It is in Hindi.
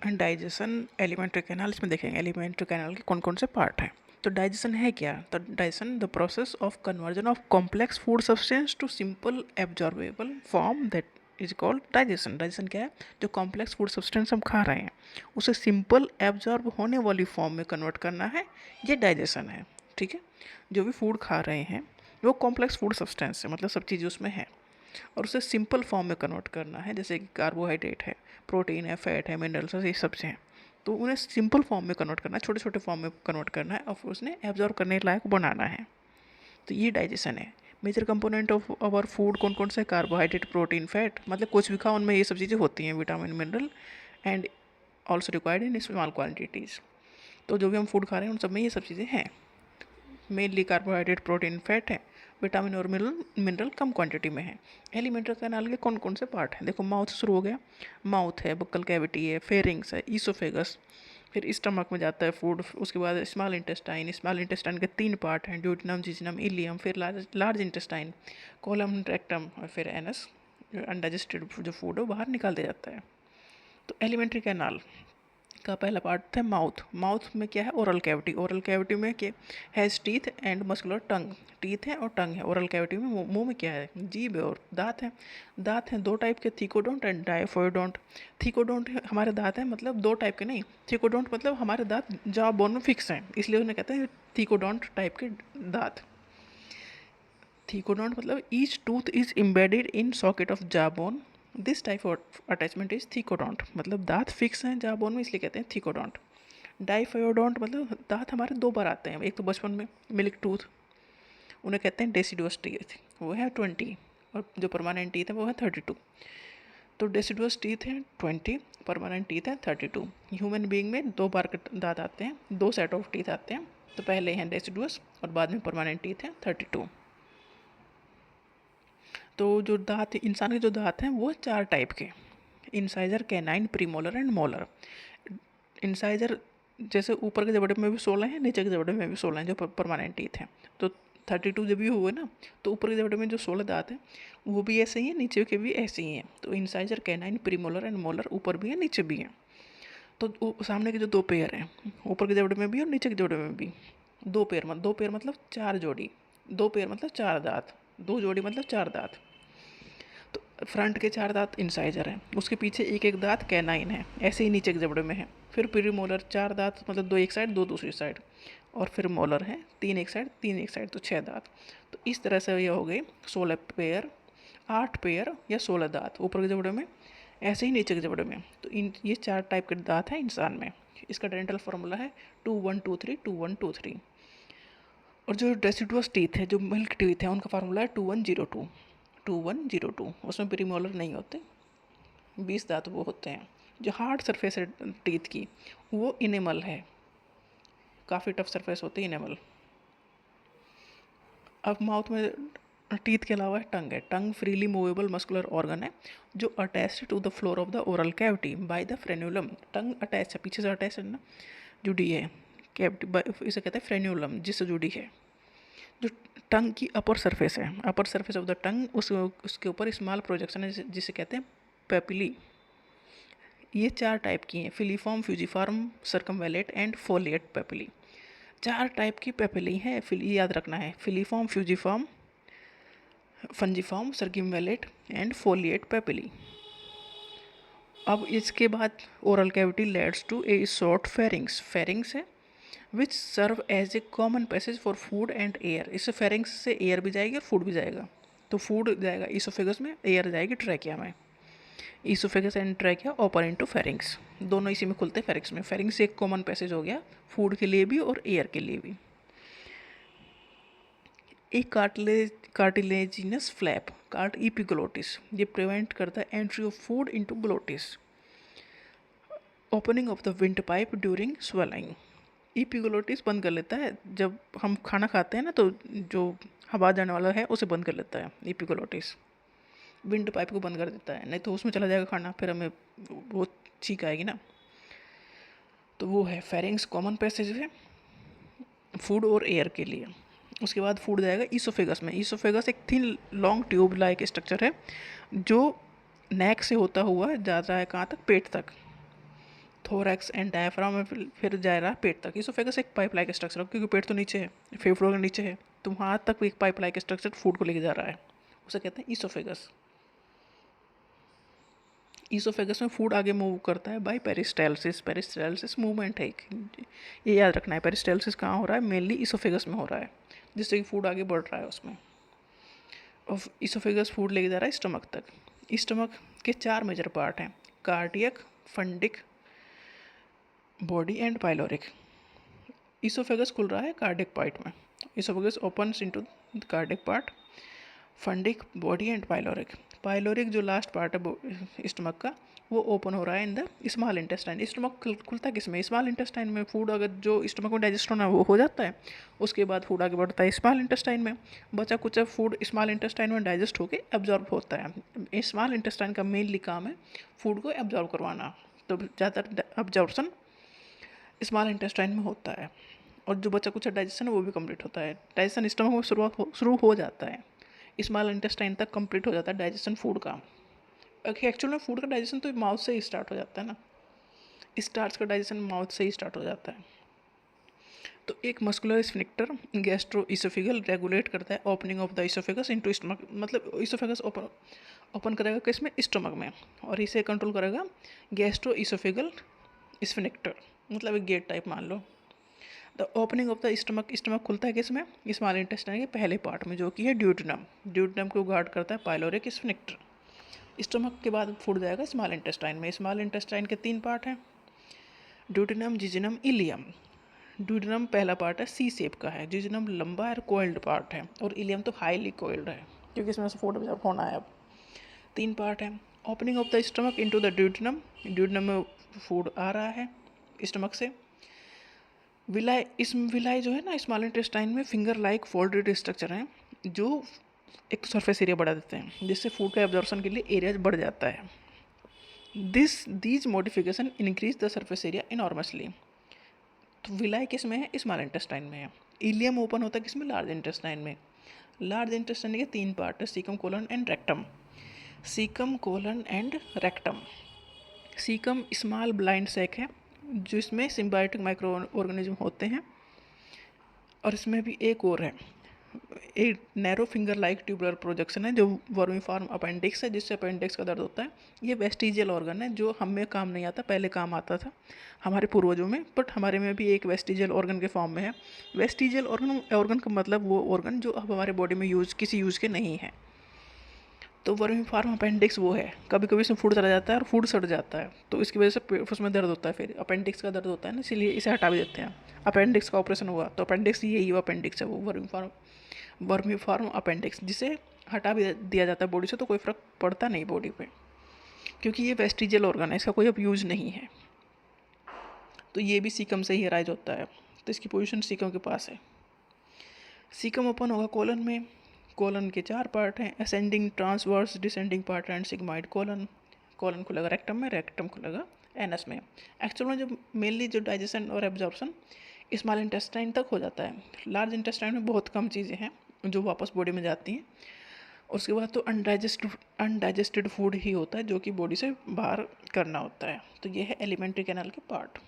एंड डाइजेशन एलिमेंट्री कैनाल, इसमें देखेंगे एलिमेंट्री कैनाल के कौन कौन से पार्ट हैं। तो डाइजेशन है क्या? तो digestion the process of conversion of complex food substance to simple absorbable form that is called digestion. Digestion क्या है? जो कॉम्प्लेक्स फूड सब्सटेंस हम खा रहे हैं उसे सिंपल एब्जॉर्ब होने वाली फॉर्म में कन्वर्ट करना है, ये डाइजेशन है। ठीक है, जो भी फूड खा रहे हैं वो कॉम्प्लेक्स फूड सब्सटेंस है, मतलब सब चीज़ें उसमें हैं, और उसे सिंपल फॉर्म में कन्वर्ट करना है। जैसे कि कार्बोहाइड्रेट है, प्रोटीन है, फैट है, मिनरल्स है, ये सब से हैं, तो उन्हें सिंपल फॉर्म में कन्वर्ट करना है, छोटे छोटे फॉर्म में कन्वर्ट करना है और फिर उसने एब्जॉर्व करने लायक बनाना है। तो ये डाइजेशन है। Major component of our food कौन कौन से? कार्बोहाइड्रेट, प्रोटीन, फैट, मतलब कुछ भी खाओ उनमें ये सब चीज़ें होती हैं, vitamin, mineral and also required in small quantities. तो जो भी हम फूड खा रहे हैं उन सब में ये सब चीज़ें हैं। मेनली कार्बोहाइड्रेट, प्रोटीन, फैट है, विटामिन और मिनरल मिनरल कम क्वांटिटी में है। एलिमेंट्री कैनाल के कौन कौन से पार्ट हैं? देखो, माउथ शुरू हो गया, माउथ है, बक्कल कैविटी है, फेरिंग्स है, ईसोफेगस, फिर स्टमक में जाता है फूड, उसके बाद स्मॉल इंटेस्टाइन। स्मॉल इंटेस्टाइन के 3 पार्ट हैं, ड्यूडेनम, जिजनम, इलियम, फिर लार्ज इंटेस्टाइन, कोलम, रेक्टम और फिर एनस। अनडाइजेस्टेड जो फूड है वो बाहर निकाल दिया जाता है। तो एलिमेंट्री कैनाल का पहला पार्ट था माउथ। माउथ में क्या है? Oral cavity. ओरल कैविटी में क्या has teeth and muscular tongue. Teeth है और टंग है ओरल कैविटी में। मुंह में क्या है? जीभ है और दांत है। दांत हैं 2 टाइप के, थिकोडोंट एंड डायफोइडोंट। थिकोडोंट हमारे दांत हैं, मतलब 2 टाइप के नहीं, थिकोडोंट मतलब हमारे दांत जॉ बोन में फिक्स हैं, इसलिए उन्हें कहते हैं थिकोडोंट टाइप के दांत। थिकोडोंट मतलब each tooth is embedded in socket of jaw bone, this type of attachment is thecodont, मतलब दांत फिक्स हैं जॉ बोन में, इसलिए कहते हैं थिकोडोंट। डाइफायोडोंट मतलब दांत हमारे 2 बार आते हैं, एक तो बचपन में मिल्क टूथ, उन्हें कहते हैं डेसिडुअस टीथ, वो है 20, और जो परमानेंट टीथ है वो है 32। तो डेसिडुअस टीथ है 20, परमानेंट टीथ है 32। ह्यूमन बीइंग में 2 बार के दांत आते हैं, 2 सेट ऑफ टीथ आते हैं, तो पहले हैं डेसिडुअस और बाद में परमानेंट टीथ है 32। तो जो दांत, इंसान के जो दांत हैं वो 4 टाइप के, incisor, canine, premolar and molar. Incisor जैसे ऊपर के जबड़े में भी 16 हैं, नीचे के जबड़े में भी 16 हैं, जो परमानेंट टीथ हैं। तो 32 जब भी हुए ना, तो ऊपर के जबड़े में जो 16 दांत हैं वो भी ऐसे ही हैं, नीचे के भी ऐसे ही हैं। तो incisor, canine, premolar and molar ऊपर भी है, नीचे भी हैं। तो सामने के जो 2 पेयर हैं, ऊपर के जबड़े में भी और नीचे के जबड़े में भी 2 पेयर, 2 पेयर मतलब 4 जोड़ी, 2 पेयर मतलब 4 दांत, 2 जोड़ी मतलब 4 दांत। तो फ्रंट के 4 दांत इंसाइजर हैं, उसके पीछे एक एक दांत कैनाइन है, ऐसे ही नीचे के जबड़े में है। फिर प्रीमोलर 4 दांत, मतलब 2 एक साइड 2 दूसरी साइड, और फिर मोलर है 3 एक साइड 3 एक साइड, तो 6 दांत। तो इस तरह से ये हो गई 16 पेयर, 8 पेयर या 16 दांत ऊपर के जबड़े में, ऐसे ही नीचे के जबड़े में। तो इन ये 4 टाइप के दांत हैं इंसान में। इसका डेंटल फार्मूला है 2123 2123। और जो डेसिडुअस टीथ है, जो मिल्क टीथ है, उनका फार्मूला है 2102 2102। उसमें प्रीमोलर नहीं होते, 20 दांत वो होते हैं। जो हार्ड सरफेस है टीथ की वो इनेमल है, काफ़ी टफ सरफेस होती है इनेमल। अब माउथ में टीथ के अलावा टंग है। Tongue freely movable muscular organ है जो attached to the floor of the oral cavity by the frenulum. Tongue attach है, पीछे से अटैच है ना, जुड़ी है कैविटी, इसे कहते हैं फ्रेन्यूलम, जिससे जुड़ी है। जो टंग की अपर सरफेस है, upper surface of the tongue, उसके ऊपर स्मॉल प्रोजेक्शन है जिसे कहते हैं पेपिली। ये 4 टाइप की हैं, filiform, fungiform, circumvallate and foliate papillae. 4 type की पेपिली हैं, याद रखना है, filiform, fungiform, fungiform, circumvallate and foliate papillae. अब इसके बाद oral cavity leads to a short pharynx. Pharynx है which serve as a common passage for food and air. इस फेरिंग्स से एयर भी जाएगी और फूड भी जाएगा। तो फूड जाएगा ईसोफेगस में, एयर जाएगी ट्रैकिया में। Oesophagus and trachea open into pharynx, दोनों इसी में खुलते हैं फेरिंग्स में। फेरिंग्स एक कॉमन पैसेज हो गया फूड के लिए भी और एयर के लिए भी। एक कार्टिलेजिनस फ्लैप कार्ट इपिग्लोटिस, ये प्रिवेंट करता है entry of food into glottis. Opening of the wind pipe during swelling, epiglottis बंद कर लेता है जब हम खाना खाते हैं ना, तो जो हवा जाने वाला है उसे बंद कर लेता है इपिग्लोटिस, विंड पाइप को बंद कर देता है, नहीं तो उसमें चला जाएगा खाना, फिर हमें बहुत छींक आएगी ना। तो वो है फेरिंग्स, कॉमन पैसेज है फूड और एयर के लिए। उसके बाद फूड जाएगा ईसोफेगस में। ईसोफेगस एक thin long tube like structure है जो नेक से होता हुआ जाता है कहाँ तक? पेट तक। थोरैक्स एंड डायफ्राम में फिर जा रहा है पेट तक। इसोफेगस एक पाइप लाइक स्ट्रक्चर है, क्योंकि पेट तो नीचे है, फेफड़ों के नीचे है, तो वहाँ तक एक पाइप लाइक स्ट्रक्चर फूड को लेके जा रहा है, उसे कहते हैं इसोफेगस। इसोफेगस में फूड आगे मूव करता है बाय पेरिस्टाल्सिस। पेरिस्टाल्सिस मूवमेंट है एक, ये याद रखना है। पेरिस्टाल्सिस कहाँ हो रहा है? मेनली इसोफेगस में हो रहा है, जिससे कि फूड आगे बढ़ रहा है उसमें। और इसोफेगस फूड लेके जा रहा है स्टमक तक। स्टमक के 4 मेजर पार्ट हैं, cardiac, fundic, body and pyloric. Oesophagus खुल रहा है कार्डियक पार्ट में। Oesophagus opens into cardiac part, fundic, body and pyloric. Pyloric जो लास्ट पार्ट है स्टमक का, वो ओपन हो रहा है in the small intestine. Stomach खुलता है किसमें? स्मॉल इंटेस्टाइन में। फूड अगर जो स्टमक में डाइजेस्ट होना है वो हो जाता है, उसके बाद फूड आगे बढ़ता है स्मॉल इंटेस्टाइन में। बचा कुछ फूड स्मॉल इंटेस्टाइन में डाइजेस्ट होकर एब्जॉर्ब होता है। स्मॉल इंटेस्टाइन का मेनली काम है फूड को एब्जॉर्ब करवाना, तो ज़्यादातर एब्जॉर्बसन स्मॉल इंटेस्टाइन में होता है, और जो बचा कुछ डाइजेशन है वो भी कंप्लीट होता है। डाइजेशन स्टमक में शुरू हो जाता है, स्मॉल इंटेस्टाइन तक कंप्लीट हो जाता है डाइजेशन फूड का। एक्चुअल में फूड का डाइजेशन तो माउथ से ही स्टार्ट हो जाता है ना, स्टार्च का डाइजेशन माउथ से ही स्टार्ट हो जाता है। तो एक muscular sphincter gastro oesophageal regulate करता है opening of the oesophagus into stomach. मतलब इसोफेगस ओपन करेगा किसमें? स्टमक में, और इसे कंट्रोल करेगा गैस्ट्रो इसोफेगल स्फिंक्टर, मतलब एक गेट टाइप मान लो। The opening of the stomach, stomach खुलता है किसमें? स्मॉल इंटेस्टाइन के पहले पार्ट में, जो कि है ड्यूटेनम। ड्यूटेनम को गार्ड करता है पाइलोरिक स्फिंक्टर। स्टमक के बाद फूड जाएगा स्मॉल इंटेस्टाइन में। स्मॉल इंटेस्टाइन के 3 पार्ट हैं, ड्यूटेनम, जिजिनम, इलियम। ड्यूटेनम पहला पार्ट है सी शेप का है, जिजिनम लंबा और कोइल्ड पार्ट है, और इलियम तो हाईली कोइल्ड है, क्योंकि इसमें से फूड एब्जॉर्ब होना है। अब 3 पार्ट है। Opening of the stomach into the duodenum, duodenum में फूड आ रहा है स्टमक से। विलाई, इस विलाई जो है ना स्मॉल इंटेस्टाइन में फिंगर लाइक फोल्डेड स्ट्रक्चर हैं, जो एक सरफेस एरिया बढ़ा देते हैं, जिससे फूड का एब्जॉर्प्शन के लिए एरिया बढ़ जाता है। These modification increase the surface area enormously. तो विलाई किस में है? स्मॉल इंटेस्टाइन में है। इलियम ओपन होता है किसमें? लार्ज इंटेस्टाइन में। लार्ज इंटेस्टाइन के 3 पार्ट है, caecum, colon and rectum. Caecum, colon and rectum. Caecum small blind sac है, जिसमें सिम्बायोटिक माइक्रो ऑर्गेनिज्म होते हैं, और इसमें भी एक और है, एक narrow finger like tubular projection है, जो वर्मीफॉर्म अपेंडिक्स है, जिससे अपेंडिक्स का दर्द होता है। ये वेस्टिजियल ऑर्गन है, जो हम में काम नहीं आता, पहले काम आता था हमारे पूर्वजों में, बट हमारे में भी एक वेस्टिजियल ऑर्गन के फॉर्म में है। वेस्टिजियल ऑर्गन का मतलब वो ऑर्गन जो अब हमारे बॉडी में किसी यूज़ के नहीं है। तो वर्मीफॉर्म अपेंडिक्स वो है, कभी कभी इसमें फूड चला जाता है और फूड सड़ जाता है, तो इसकी वजह से उसमें दर्द होता है, फिर अपेंडिक्स का दर्द होता है ना, इसीलिए इसे हटा भी देते हैं। अपेंडिक्स का ऑपरेशन हुआ तो अपेंडिक्स यही अपेंडिक्स है, वो वर्मीफॉर्म अपेंडिक्स, जिसे हटा भी दिया जाता है बॉडी से, तो कोई फ़र्क पड़ता नहीं बॉडी पे, क्योंकि ये वेस्टिजियल ऑर्गन है, इसका कोई अब यूज़ नहीं है। तो ये भी सीकम से ही राइज होता है, तो इसकी पोजीशन सीकम के पास है। सीकम ओपन होगा कोलन में। कोलन के 4 पार्ट हैं, ascending, transverse, descending part and sigmoid colon. Colon खुलेगा रेक्टम में, रेक्टम खुलेगा एनस में। एक्चुअल में जो मेनली जो डाइजेशन और एब्जॉर्प्शन स्मॉल इंटेस्टाइन तक हो जाता है। लार्ज इंटेस्टाइन में बहुत कम चीज़ें हैं जो वापस बॉडी में जाती हैं। उसके बाद तो अनडाइजेस्टेड फूड ही होता है, जो कि बॉडी से बाहर करना होता है। तो ये है एलिमेंट्री कैनाल के पार्ट।